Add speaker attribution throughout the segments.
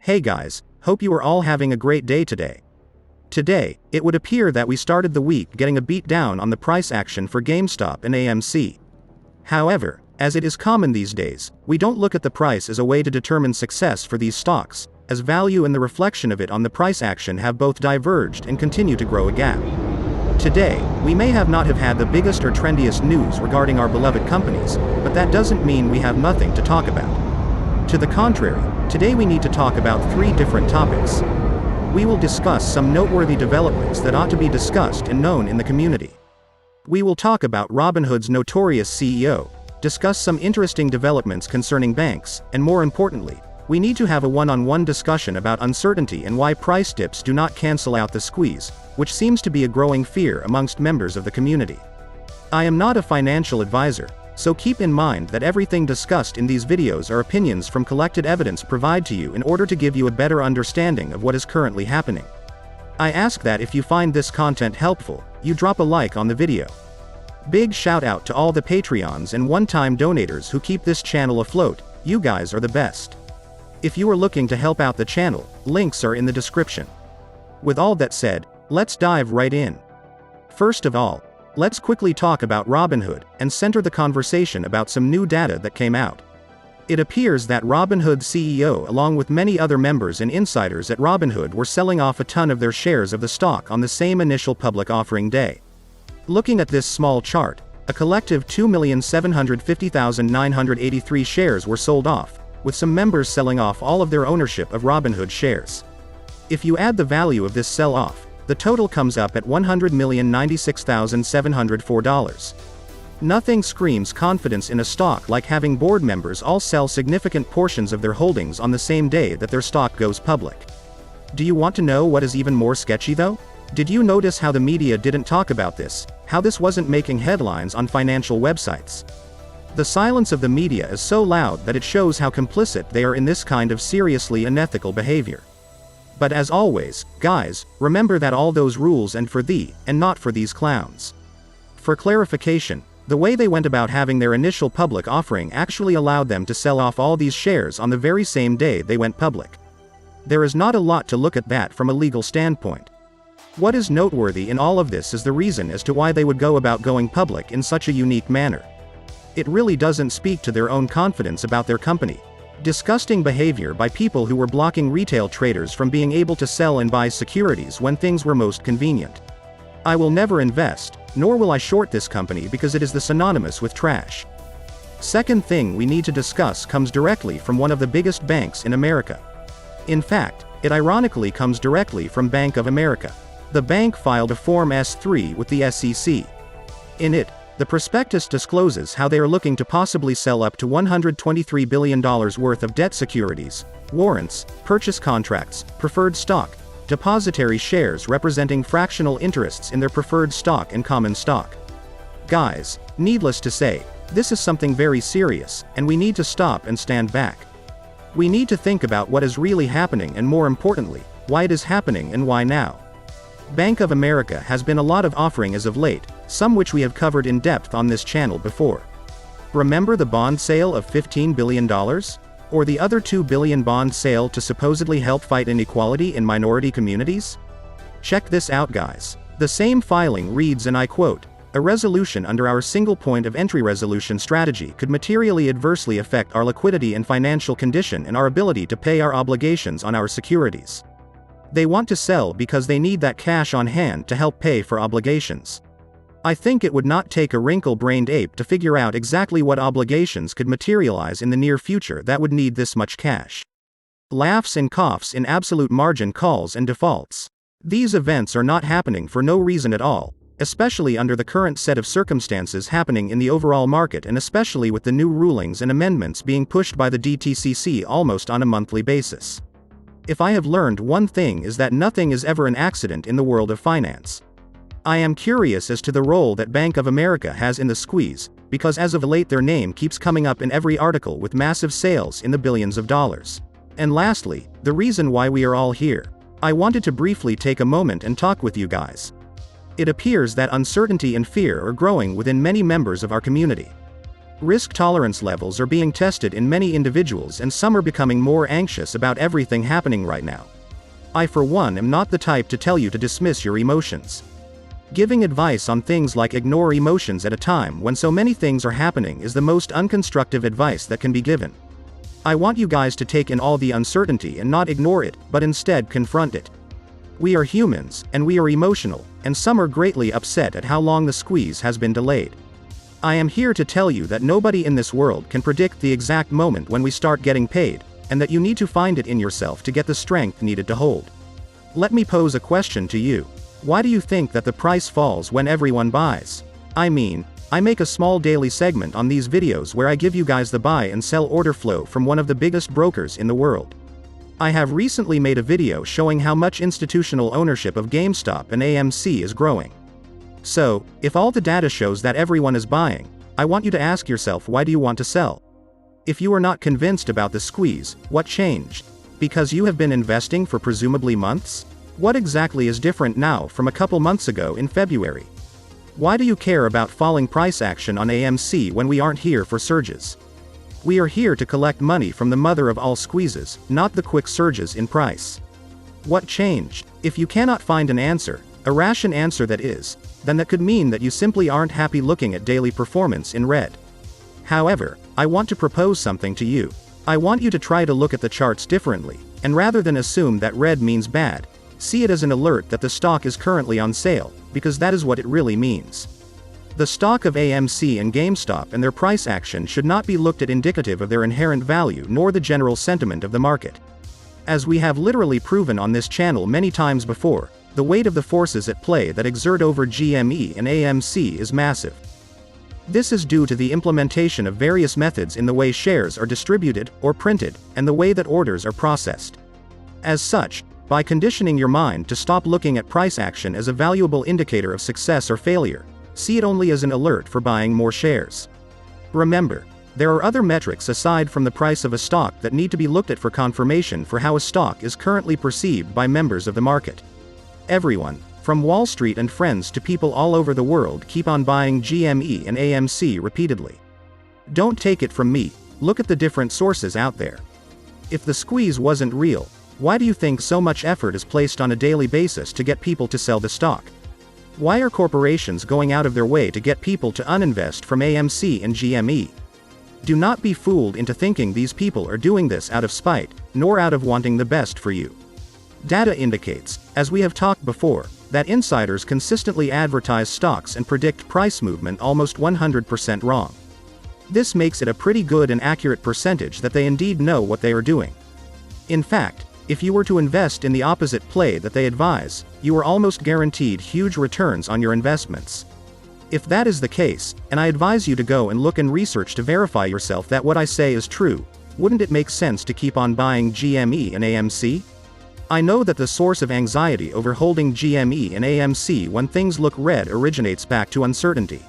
Speaker 1: Hey guys, hope you are all having a great day today. Today, it would appear that we started the week getting a beat down on the price action for GameStop and AMC. However, as it is common these days, we don't look at the price as a way to determine success for these stocks, as value and the reflection of it on the price action have both diverged and continue to grow a gap. Today, we may not have had the biggest or trendiest news regarding our beloved companies, but that doesn't mean we have nothing to talk about. To the contrary, today we need to talk about 3 different topics. We will discuss some noteworthy developments that ought to be discussed and known in the community. We will talk about Robinhood's notorious CEO, discuss some interesting developments concerning banks, and more importantly, we need to have a one-on-one discussion about uncertainty and why price dips do not cancel out the squeeze, which seems to be a growing fear amongst members of the community. I am not a financial advisor, so keep in mind that everything discussed in these videos are opinions from collected evidence provided to you in order to give you a better understanding of what is currently happening. I ask that if you find this content helpful, you drop a like on the video. Big shout out to all the Patreons and one-time donators who keep this channel afloat, you guys are the best. If you are looking to help out the channel, links are in the description. With all that said, let's dive right in. First of all, let's quickly talk about Robinhood, and center the conversation about some new data that came out. It appears that Robinhood's CEO along with many other members and insiders at Robinhood were selling off a ton of their shares of the stock on the same initial public offering day. Looking at this small chart, a collective 2,750,983 shares were sold off, with some members selling off all of their ownership of Robinhood shares. If you add the value of this sell-off, the total comes up at $100,096,704. Nothing screams confidence in a stock like having board members all sell significant portions of their holdings on the same day that their stock goes public. Do you want to know what is even more sketchy though? Did you notice how the media didn't talk about this, how this wasn't making headlines on financial websites? The silence of the media is so loud that it shows how complicit they are in this kind of seriously unethical behavior. But as always, guys, remember that all those rules and for thee, and not for these clowns. For clarification, the way they went about having their initial public offering actually allowed them to sell off all these shares on the very same day they went public. There is not a lot to look at that from a legal standpoint. What is noteworthy in all of this is the reason as to why they would go about going public in such a unique manner. It really doesn't speak to their own confidence about their company. Disgusting behavior by people who were blocking retail traders from being able to sell and buy securities when things were most convenient. I will never invest, nor will I short this company because it is synonymous with trash. Second thing we need to discuss comes directly from one of the biggest banks in America. In fact, it ironically comes directly from Bank of America. The bank filed a Form S-3 with the SEC. In it, the prospectus discloses how they are looking to possibly sell up to $123 billion worth of debt securities, warrants, purchase contracts, preferred stock, depository shares representing fractional interests in their preferred stock and common stock. Guys, needless to say, this is something very serious, and we need to stop and stand back. We need to think about what is really happening and more importantly, why it is happening and why now. Bank of America has been a lot of offering as of late, some which we have covered in depth on this channel before. Remember the bond sale of $15 billion? Or the other $2 billion bond sale to supposedly help fight inequality in minority communities? Check this out guys. The same filing reads, and I quote, "A resolution under our single point of entry resolution strategy could materially adversely affect our liquidity and financial condition and our ability to pay our obligations on our securities." They want to sell because they need that cash on hand to help pay for obligations. I think it would not take a wrinkle-brained ape to figure out exactly what obligations could materialize in the near future that would need this much cash. Laughs and coughs in absolute margin calls and defaults. These events are not happening for no reason at all, especially under the current set of circumstances happening in the overall market and especially with the new rulings and amendments being pushed by the DTCC almost on a monthly basis. If I have learned one thing is that nothing is ever an accident in the world of finance. I am curious as to the role that Bank of America has in the squeeze, because as of late their name keeps coming up in every article with massive sales in the billions of dollars. And lastly, the reason why we are all here. I wanted to briefly take a moment and talk with you guys. It appears that uncertainty and fear are growing within many members of our community. Risk tolerance levels are being tested in many individuals, and some are becoming more anxious about everything happening right now. I for one am not the type to tell you to dismiss your emotions. Giving advice on things like ignore emotions at a time when so many things are happening is the most unconstructive advice that can be given. I want you guys to take in all the uncertainty and not ignore it, but instead confront it. We are humans, and we are emotional, and some are greatly upset at how long the squeeze has been delayed. I am here to tell you that nobody in this world can predict the exact moment when we start getting paid, and that you need to find it in yourself to get the strength needed to hold. Let me pose a question to you. Why do you think that the price falls when everyone buys? I mean, I make a small daily segment on these videos where I give you guys the buy and sell order flow from one of the biggest brokers in the world. I have recently made a video showing how much institutional ownership of GameStop and AMC is growing. So, if all the data shows that everyone is buying, I want you to ask yourself, why do you want to sell? If you are not convinced about the squeeze, what changed? Because you have been investing for presumably months? What exactly is different now from a couple months ago in February? Why do you care about falling price action on AMC when we aren't here for surges? We are here to collect money from the mother of all squeezes, not the quick surges in price. What changed? If you cannot find an answer, a ration answer that is, then that could mean that you simply aren't happy looking at daily performance in red. However, I want to propose something to you. I want you to try to look at the charts differently, and rather than assume that red means bad, see it as an alert that the stock is currently on sale, because that is what it really means. The stock of AMC and GameStop and their price action should not be looked at indicative of their inherent value nor the general sentiment of the market. As we have literally proven on this channel many times before, the weight of the forces at play that exert over GME and AMC is massive. This is due to the implementation of various methods in the way shares are distributed or printed, and the way that orders are processed. As such, by conditioning your mind to stop looking at price action as a valuable indicator of success or failure, see it only as an alert for buying more shares. Remember, there are other metrics aside from the price of a stock that need to be looked at for confirmation for how a stock is currently perceived by members of the market. Everyone, from Wall Street and friends to people all over the world, keep on buying GME and AMC repeatedly. Don't take it from me, look at the different sources out there. If the squeeze wasn't real, why do you think so much effort is placed on a daily basis to get people to sell the stock? Why are corporations going out of their way to get people to uninvest from AMC and GME? Do not be fooled into thinking these people are doing this out of spite, nor out of wanting the best for you. Data indicates, as we have talked before, that insiders consistently advertise stocks and predict price movement almost 100% wrong. This makes it a pretty good and accurate percentage that they indeed know what they are doing. In fact, if you were to invest in the opposite play that they advise, you are almost guaranteed huge returns on your investments. If that is the case, and I advise you to go and look and research to verify yourself that what I say is true, wouldn't it make sense to keep on buying GME and AMC? I know that the source of anxiety over holding GME and AMC when things look red originates back to uncertainty.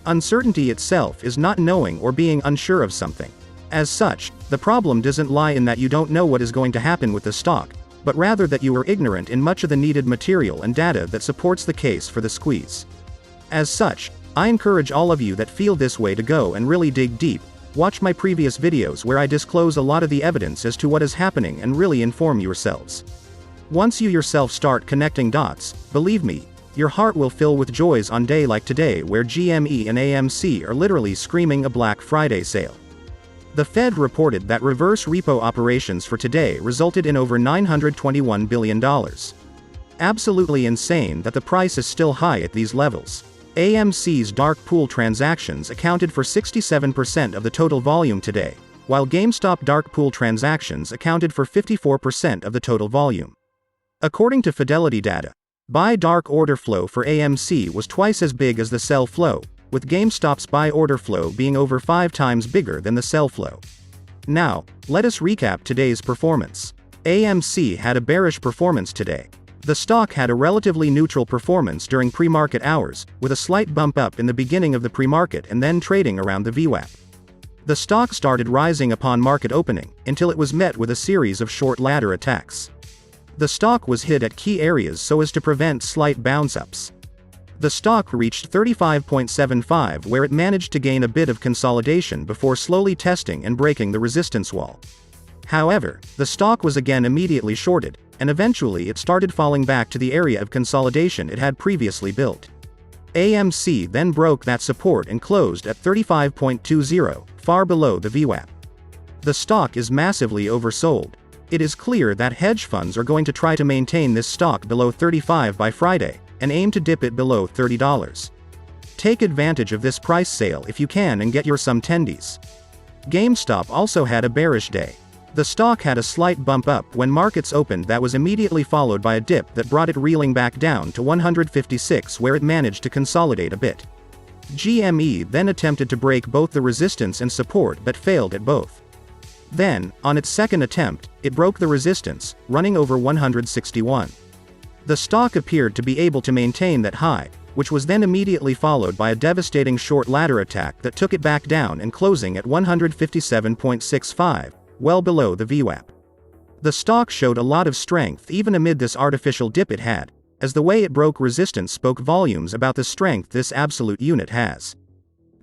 Speaker 1: Uncertainty itself is not knowing or being unsure of something. As such, the problem doesn't lie in that you don't know what is going to happen with the stock, but rather that you are ignorant in much of the needed material and data that supports the case for the squeeze. As such, I encourage all of you that feel this way to go and really dig deep, watch my previous videos where I disclose a lot of the evidence as to what is happening and really inform yourselves. Once you yourself start connecting dots, believe me, your heart will fill with joys on day like today where GME and AMC are literally screaming a Black Friday sale. The Fed reported that reverse repo operations for today resulted in over $921 billion. Absolutely insane that the price is still high at these levels. AMC's dark pool transactions accounted for 67% of the total volume today, while GameStop dark pool transactions accounted for 54% of the total volume. According to Fidelity data, buy dark order flow for AMC was twice as big as the sell flow, with GameStop's buy order flow being over 5 times bigger than the sell flow. Now, let us recap today's performance. AMC had a bearish performance today. The stock had a relatively neutral performance during pre-market hours, with a slight bump up in the beginning of the pre-market and then trading around the VWAP. The stock started rising upon market opening, until it was met with a series of short ladder attacks. The stock was hit at key areas so as to prevent slight bounce-ups. The stock reached 35.75 where it managed to gain a bit of consolidation before slowly testing and breaking the resistance wall. However, the stock was again immediately shorted, and eventually it started falling back to the area of consolidation it had previously built. AMC then broke that support and closed at 35.20, far below the VWAP. The stock is massively oversold. It is clear that hedge funds are going to try to maintain this stock below 35 by Friday, and aim to dip it below $30. Take advantage of this price sale if you can and get your some tendies. GameStop also had a bearish day. The stock had a slight bump up when markets opened that was immediately followed by a dip that brought it reeling back down to 156 where it managed to consolidate a bit. GME then attempted to break both the resistance and support but failed at both. Then, on its second attempt, it broke the resistance, running over 161. The stock appeared to be able to maintain that high, which was then immediately followed by a devastating short ladder attack that took it back down and closing at 157.65, well below the VWAP. The stock showed a lot of strength even amid this artificial dip it had, as the way it broke resistance spoke volumes about the strength this absolute unit has.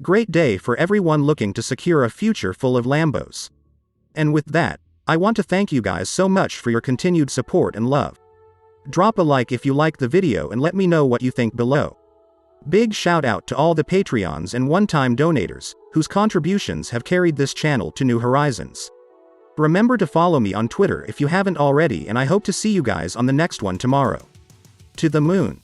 Speaker 1: Great day for everyone looking to secure a future full of Lambos. And with that, I want to thank you guys so much for your continued support and love. Drop a like if you liked the video and let me know what you think below. Big shout out to all the Patreons and one-time donators, whose contributions have carried this channel to new horizons. Remember to follow me on Twitter if you haven't already, and I hope to see you guys on the next one tomorrow. To the moon.